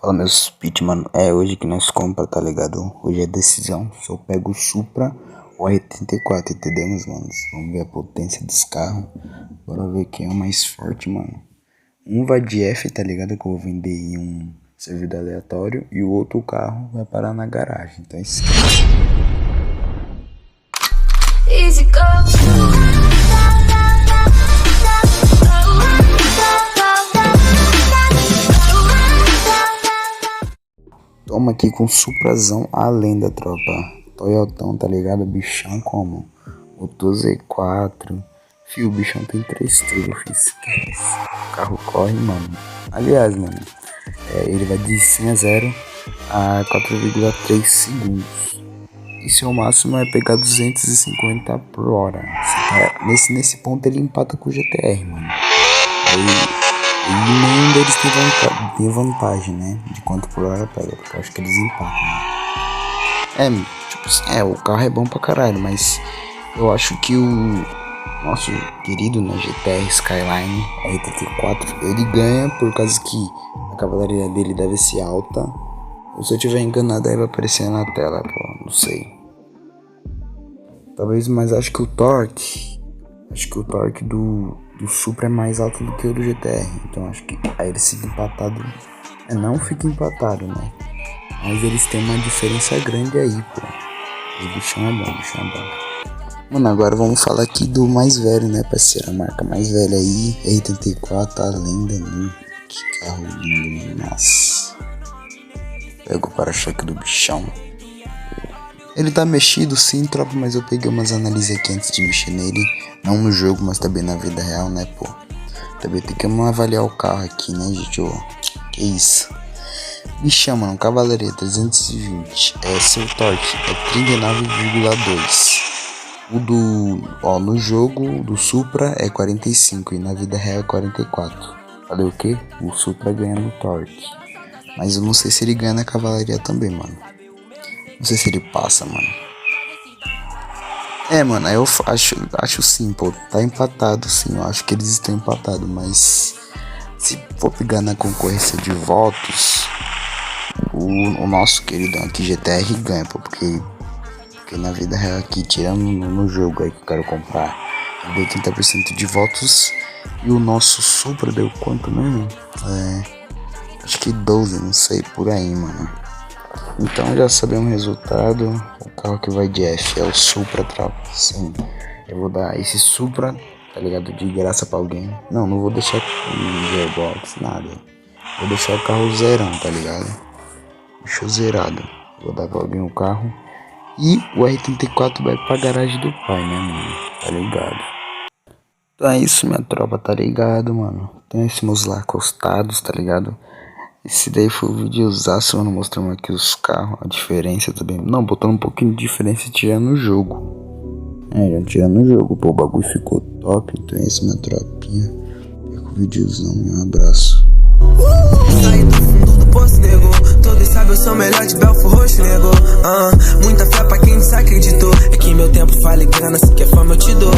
Fala meus pit, mano. É hoje que nós compra, tá ligado? Hoje é decisão. Se eu pego o Supra ou a R34, entendeu, meus manos? Vamos ver a potência dos carros. Bora ver quem é o mais forte, mano. Um vai de F, tá ligado? Que eu vou vender em um servidor aleatório. E o outro carro vai parar na garagem. Então esquece. Easy go. Toma aqui com Suprazão, a lenda, tropa. Toyotão, tá ligado? Bichão como? Motor Z4. Fio, o bichão tem 3 turbos, esquece. O carro corre, mano. Aliás, mano, ele vai de 100 a 0 a 4,3 segundos. E seu máximo é pegar 250 por hora. Nesse ponto ele empata com o GTR, mano. E nenhum deles tem vantagem, né? De quanto por hora pega, porque eu acho que eles empatam. Né? O carro é bom pra caralho, mas eu acho que o nosso querido, né, GTR Skyline R34, ele ganha por causa que a cavalaria dele deve ser alta. Ou se eu tiver enganado, aí vai aparecer na tela, pô, não sei. Talvez, mas acho que o torque do Supra é mais alto do que o do GTR, então acho que aí eles ficam empatados. Não fica empatado, né? Mas eles têm uma diferença grande aí, pô. O bichão é bom, Mano, agora vamos falar aqui do mais velho, né, parceiro? A marca mais velha aí, R34, a lenda, né? Que carro lindo, mano. Nossa. Pega o para-choque do bichão. Ele tá mexido sim, tropa, mas eu peguei umas análises aqui antes de mexer nele. Não no jogo, mas também na vida real, né, pô. Também tem que avaliar o carro aqui, né, gente, ó. Que isso. Bichão, mano, cavalaria 320. Seu torque é 39,2. No jogo do Supra é 45 e na vida real é 44. Falei o quê? O Supra ganha no torque. Mas eu não sei se ele ganha na cavalaria também, mano. Não sei se ele passa, mano. Mano, eu acho sim, pô. Tá empatado, sim. Eu acho que eles estão empatados, mas se for pegar na concorrência de votos, o nosso queridão aqui GTR ganha, pô. Porque na vida real aqui, tirando no jogo aí que eu quero comprar, deu 30% de votos. E o nosso Supra deu quanto mesmo? Acho que 12, não sei, por aí, mano. Então já sabemos o resultado. O carro que vai de F é o Supra, tropa. Sim, eu vou dar esse Supra, tá ligado, de graça pra alguém. Não vou deixar um gearbox, nada. Vou deixar o carro zerão, tá ligado? Deixou zerado. Vou dar pra alguém o carro. E o R34 vai pra garagem do pai, né, mano? Tá ligado? Então é isso, minha tropa, tá ligado, mano? Tem esses meus lá acostados, tá ligado? Esse daí foi o videozaço, mano, mostrando aqui os carros, a diferença também. Não, botando um pouquinho de diferença e tirando o jogo. Já tirando o jogo, pô, o bagulho ficou top. Então é isso, minha tropinha. Fica o videozão, um abraço. Saí do fundo do poço, nego. Todos sabem eu sou melhor de Belfort Roxo, nego. Muita fé pra quem desacreditou. É que meu tempo fale grana, se quer fama eu te dou.